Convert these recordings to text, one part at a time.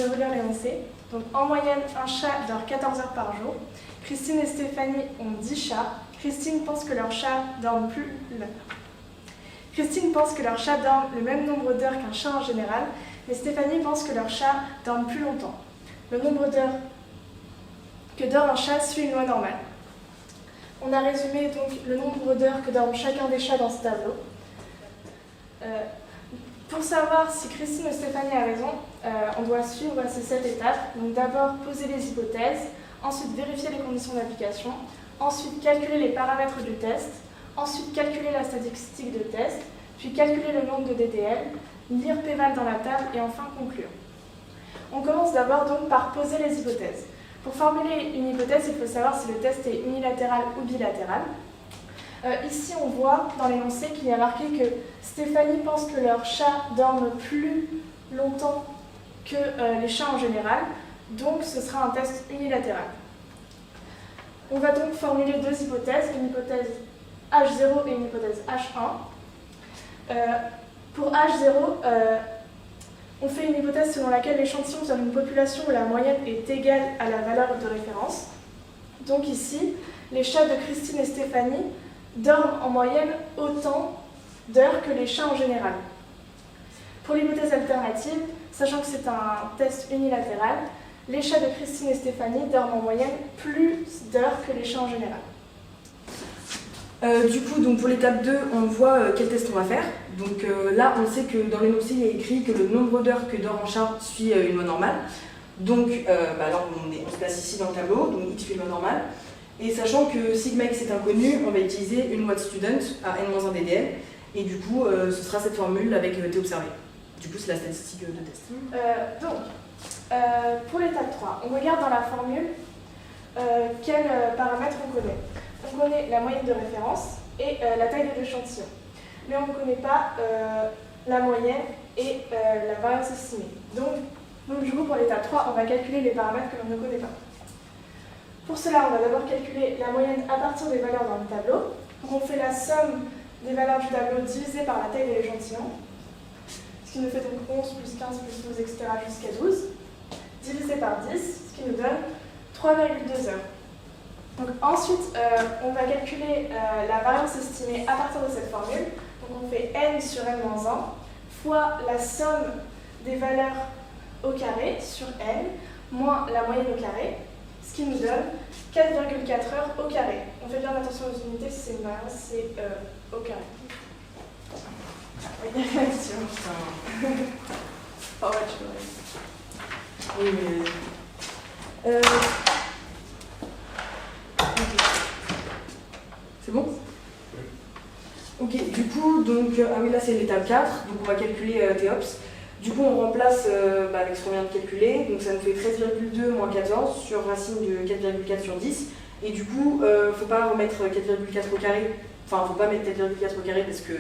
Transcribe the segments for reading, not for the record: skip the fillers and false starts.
je vais vous lire l'énoncé. Donc, en moyenne, un chat dort 14 heures par jour. Christine et Stéphanie ont 10 chats. Christine pense que leur chat dorme le même nombre d'heures qu'un chat en général, mais Stéphanie pense que leur chat dorme plus longtemps. Le nombre d'heures que dort un chat suit une loi normale. On a résumé donc le nombre d'heures que dorment chacun des chats dans ce tableau. Pour savoir si Christine ou Stéphanie a raison, on doit suivre ces 7 étapes. Donc d'abord poser les hypothèses, ensuite vérifier les conditions d'application, ensuite calculer les paramètres du test, ensuite calculer la statistique de test, puis calculer le nombre de DDL, lire Pval dans la table et enfin conclure. On commence d'abord donc par poser les hypothèses. Pour formuler une hypothèse, il faut savoir si le test est unilatéral ou bilatéral. Ici, on voit dans l'énoncé qu'il y a marqué que Stéphanie pense que leurs chats dorment plus longtemps que les chats en général, donc ce sera un test unilatéral. On va donc formuler 2 hypothèses, une hypothèse H0 et une hypothèse H1. Pour H0, on fait une hypothèse selon laquelle l'échantillon donne une population où la moyenne est égale à la valeur de référence. Donc ici, les chats de Christine et Stéphanie dorment en moyenne autant d'heures que les chats en général. Pour l'hypothèse alternative, sachant que c'est un test unilatéral, les chats de Christine et Stéphanie dorment en moyenne plus d'heures que les chats en général. Du coup, donc pour l'étape 2, on voit quel test on va faire. Donc là, on sait que dans l'énoncé, il y a écrit que le nombre d'heures que dort un chat suit une loi normale. Donc là, on se place ici dans le tableau, donc x suit une loi normale. Et sachant que sigma x est inconnu, on va utiliser une loi de student à n-1 DDL. Et du coup, ce sera cette formule avec t observé. Du coup, c'est la statistique de test. Pour l'étape 3, on regarde dans la formule quels paramètres on connaît. On connaît la moyenne de référence et la taille de l'échantillon. Mais on ne connaît pas la moyenne et la variance estimée. Donc du coup, pour l'étape 3, on va calculer les paramètres que l'on ne connaît pas. Pour cela, on va d'abord calculer la moyenne à partir des valeurs dans le tableau. Donc on fait la somme des valeurs du tableau divisée par la taille de l'échantillon, ce qui nous fait donc 11 plus 15 plus 12, etc. jusqu'à 12, divisé par 10, ce qui nous donne 3,2 heures. Donc ensuite, on va calculer la variance estimée à partir de cette formule. Donc on fait n sur n-1 fois la somme des valeurs au carré sur n moins la moyenne au carré, ce qui nous donne 4,4 heures au carré. On fait bien attention aux unités, si c'est une variance, c'est au carré. Il y a une réaction. Oh ouais, tu peux. Oui, mais... C'est bon? Ok, du coup, donc, ah oui, là c'est l'étape 4, donc on va calculer TOPS. Du coup, on remplace avec ce qu'on vient de calculer, donc ça nous fait 13,2 moins 14 sur racine de 4,4 sur 10. Et du coup, faut pas remettre 4,4 au carré, enfin, faut pas mettre 4,4 au carré parce que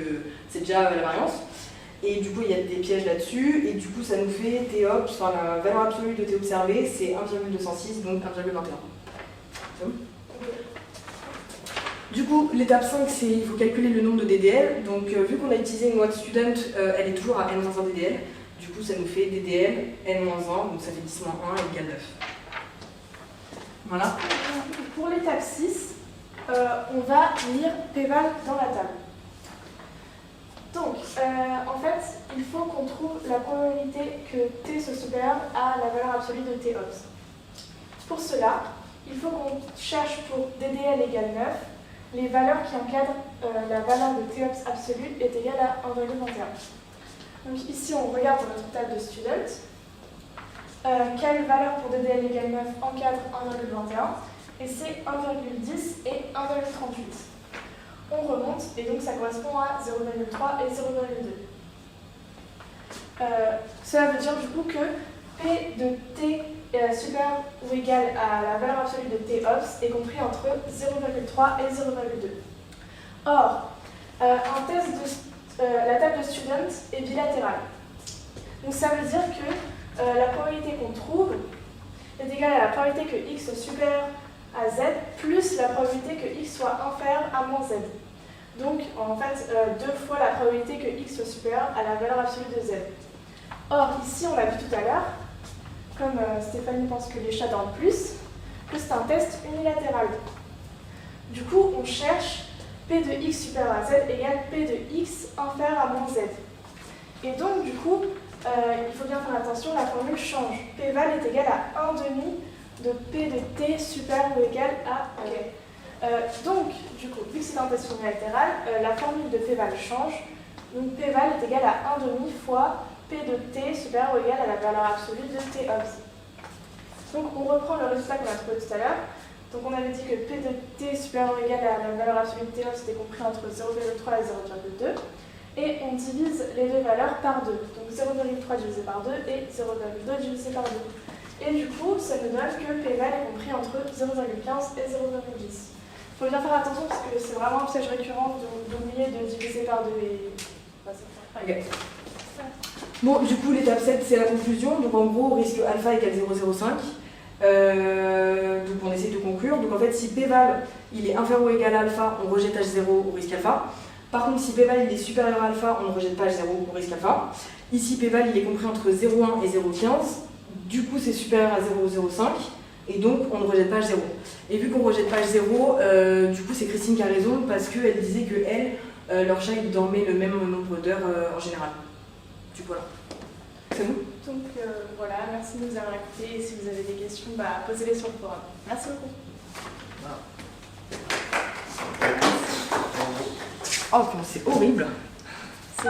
c'est déjà la variance. Et du coup, il y a des pièges là-dessus, et du coup, ça nous fait TOPS, enfin la valeur absolue de T observé, c'est 1,206, donc 1,21. C'est bon? Du coup, l'étape 5, c'est il faut calculer le nombre de DDL. Donc, vu qu'on a utilisé une loi de student, elle est toujours à n-1 DDL. Du coup, ça nous fait DDL n-1, donc ça fait 10 moins 1 égale 9. Voilà. Pour l'étape 6, on va lire Pval dans la table. Donc, en fait, il faut qu'on trouve la probabilité que T soit supérieur à la valeur absolue de TOPS. Pour cela, il faut qu'on cherche pour DDL égale 9, les valeurs qui encadrent la valeur de TOPS absolue est égale à 1,21. Donc ici, on regarde dans notre table de student. Quelle valeur pour DDL égale 9 encadre 1,21? Et c'est 1,10 et 1,38. On remonte, et donc ça correspond à 0,3 et 0,2. Cela veut dire du coup que P de T supérieur ou égal à la valeur absolue de TOPS est compris entre 0,3 et 0,2. Or, la table de student est bilatérale. Donc ça veut dire que la probabilité qu'on trouve est égale à la probabilité que x soit supérieur à z plus la probabilité que x soit inférieur à moins z. Donc en fait, 2 fois la probabilité que x soit supérieur à la valeur absolue de z. Or, ici, on l'a vu tout à l'heure, comme Stéphanie pense que les chats dorment plus, que c'est un test unilatéral. Du coup, on cherche P de x supérieur à z égale P de x inférieur à moins z. Et donc, du coup, il faut bien faire attention, la formule change. P val est égal à 1 demi de P de t supérieur ou égal à OK. Donc, du coup, vu que c'est un test unilatéral, la formule de P val change. Donc, P val est égal à 1 demi fois P de t supérieur ou égal à la valeur absolue de t obs. Donc, on reprend le résultat qu'on a trouvé tout à l'heure. Donc, on avait dit que P de t supérieur ou égal à la valeur absolue de t obs était compris entre 0,3 et 0,2. Et on divise les deux valeurs par 2. Donc 0,3 divisé par 2 et 0,2 divisé par 2. Et du coup, ça nous donne que P val est compris entre 0,15 et 0,10. Il faut bien faire attention parce que c'est vraiment un piège récurrent d'oublier de diviser par 2 et... Okay. Bon, du coup, l'étape 7, c'est la conclusion. Donc en gros, risque alpha égale 0,05. Donc on essaie de conclure. Donc en fait, si P val il est inférieur ou égal à alpha, on rejette H0 au risque alpha. Par contre, si P val il est supérieur à alpha, on ne rejette pas H0 au risque alpha. Ici, P val il est compris entre 0,1 et 0,15. Du coup, c'est supérieur à 0,05. Et donc, on ne rejette pas H0. Et vu qu'on ne rejette pas H0, du coup, c'est Christine qui a raison parce qu'elle disait que elle, leur chat, il dormait le même nombre d'heures en général. Du coup, voilà. C'est bon ? Donc voilà, merci de nous avoir écoutés. Et si vous avez des questions, posez-les sur le forum. Merci beaucoup. Voilà. Oh, c'est horrible. C'est